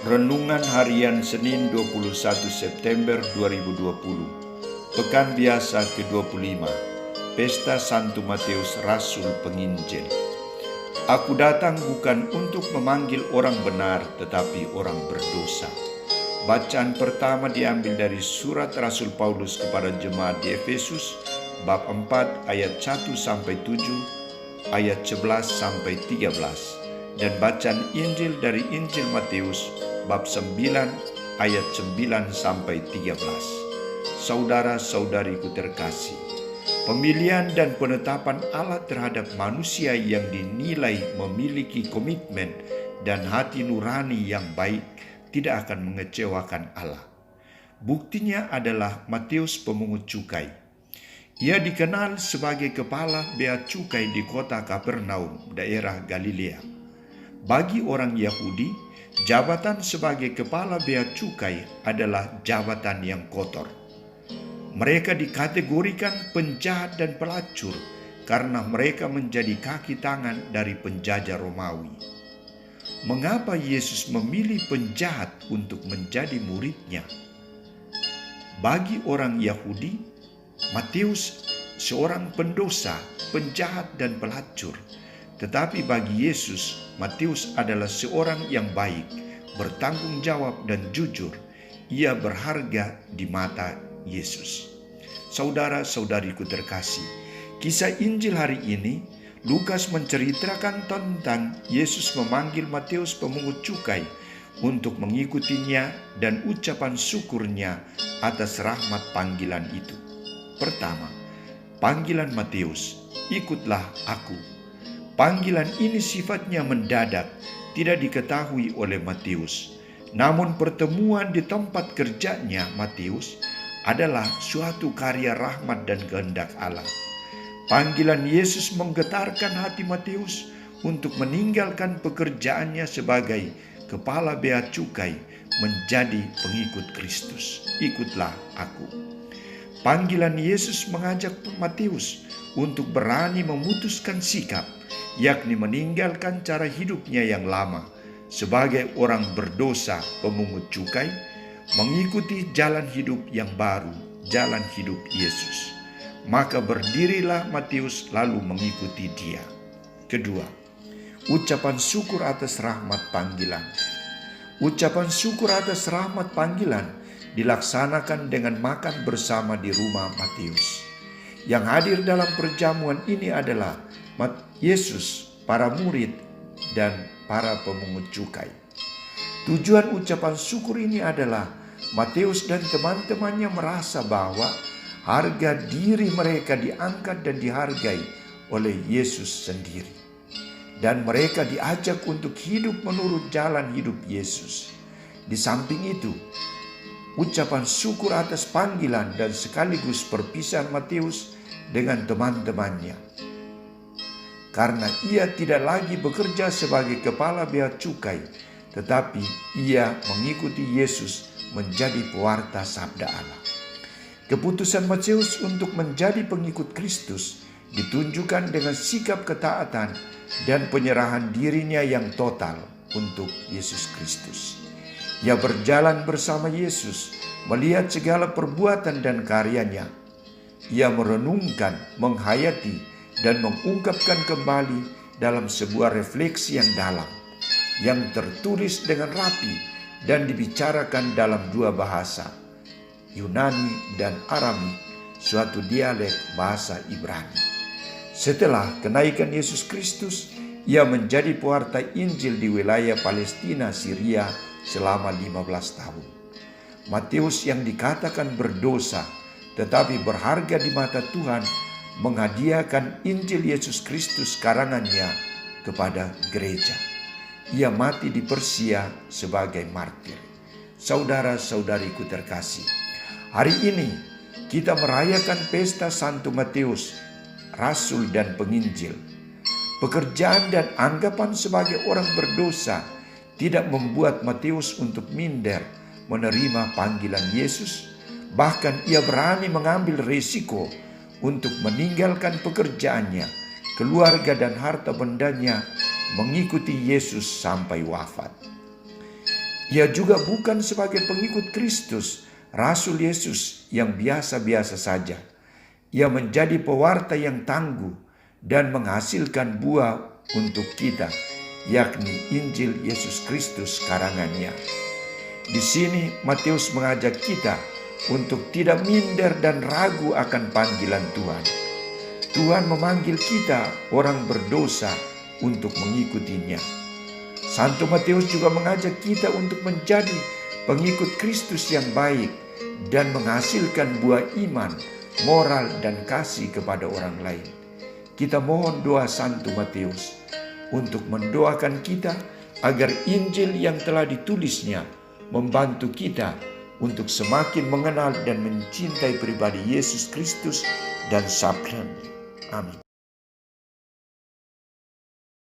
Renungan Harian Senin 21 September 2020. Pekan Biasa ke-25. Pesta Santo Matius Rasul Penginjil. Aku datang bukan untuk memanggil orang benar, tetapi orang berdosa. Bacaan pertama diambil dari surat Rasul Paulus kepada jemaat di Efesus, bab 4 ayat 1-7, ayat 11-13. Dan bacaan Injil dari Injil Matius, bab 9 ayat 9-13. Saudara-saudariku terkasih, pemilihan dan penetapan Allah terhadap manusia yang dinilai memiliki komitmen dan hati nurani yang baik tidak akan mengecewakan Allah. Buktinya adalah Matius pemungut cukai. Ia dikenal sebagai kepala bea cukai di kota Kapernaum, daerah Galilea. Bagi orang Yahudi, jabatan sebagai kepala bea cukai adalah jabatan yang kotor. Mereka dikategorikan penjahat dan pelacur karena mereka menjadi kaki tangan dari penjajah Romawi. Mengapa Yesus memilih penjahat untuk menjadi muridnya? Bagi orang Yahudi, Matius seorang pendosa, penjahat dan pelacur. Tetapi bagi Yesus, Matius adalah seorang yang baik, bertanggung jawab dan jujur. Ia berharga di mata Yesus. Saudara-saudariku terkasih, kisah Injil hari ini, Lukas menceritakan tentang Yesus memanggil Matius pemungut cukai untuk mengikutinya dan ucapan syukurnya atas rahmat panggilan itu. Pertama, panggilan Matius, ikutlah aku. Panggilan ini sifatnya mendadak, tidak diketahui oleh Matius. Namun pertemuan di tempat kerjanya Matius adalah suatu karya rahmat dan kehendak Allah. Panggilan Yesus menggetarkan hati Matius untuk meninggalkan pekerjaannya sebagai kepala bea cukai menjadi pengikut Kristus. Ikutlah aku. Panggilan Yesus mengajak Matius untuk berani memutuskan sikap, yakni meninggalkan cara hidupnya yang lama sebagai orang berdosa pemungut cukai, mengikuti jalan hidup yang baru, jalan hidup Yesus. Maka berdirilah Matius lalu mengikuti dia. Kedua, ucapan syukur atas rahmat panggilan. Ucapan syukur atas rahmat panggilan dilaksanakan dengan makan bersama di rumah Matius. Yang hadir dalam perjamuan ini adalah Yesus, para murid, dan para pemungut cukai. Tujuan ucapan syukur ini adalah Matius dan teman-temannya merasa bahwa harga diri mereka diangkat dan dihargai oleh Yesus sendiri. Dan mereka diajak untuk hidup menurut jalan hidup Yesus. Di samping itu, ucapan syukur atas panggilan dan sekaligus perpisahan Matius dengan teman-temannya. Karena ia tidak lagi bekerja sebagai kepala bea cukai, tetapi ia mengikuti Yesus menjadi pewarta sabda Allah. Keputusan Matius untuk menjadi pengikut Kristus ditunjukkan dengan sikap ketaatan dan penyerahan dirinya yang total untuk Yesus Kristus. Ia berjalan bersama Yesus, melihat segala perbuatan dan karyanya. Ia merenungkan, menghayati, dan mengungkapkan kembali dalam sebuah refleksi yang dalam, yang tertulis dengan rapi dan dibicarakan dalam dua bahasa, Yunani dan Arami, suatu dialek bahasa Ibrani. Setelah kenaikan Yesus Kristus, ia menjadi pewarta Injil di wilayah Palestina, Syria selama 15 tahun. Matius yang dikatakan berdosa tetapi berharga di mata Tuhan menghadiahkan Injil Yesus Kristus karangannya kepada gereja. Ia mati di Persia sebagai martir. Saudara-saudariku terkasih, hari ini kita merayakan pesta Santo Matius, Rasul dan Penginjil. Pekerjaan dan anggapan sebagai orang berdosa tidak membuat Matius untuk minder menerima panggilan Yesus. Bahkan ia berani mengambil risiko untuk meninggalkan pekerjaannya, keluarga dan harta bendanya, mengikuti Yesus sampai wafat. Ia juga bukan sebagai pengikut Kristus, Rasul Yesus yang biasa-biasa saja. Ia menjadi pewarta yang tangguh dan menghasilkan buah untuk kita, yakni Injil Yesus Kristus karangannya. Di sini Matius mengajak kita untuk tidak minder dan ragu akan panggilan Tuhan. Tuhan memanggil kita, orang berdosa, untuk mengikutinya. Santo Matius juga mengajak kita untuk menjadi pengikut Kristus yang baik dan menghasilkan buah iman, moral, dan kasih kepada orang lain. Kita mohon doa Santo Matius untuk mendoakan kita agar Injil yang telah ditulisnya membantu kita untuk semakin mengenal dan mencintai pribadi Yesus Kristus dan sabdanya. Amin.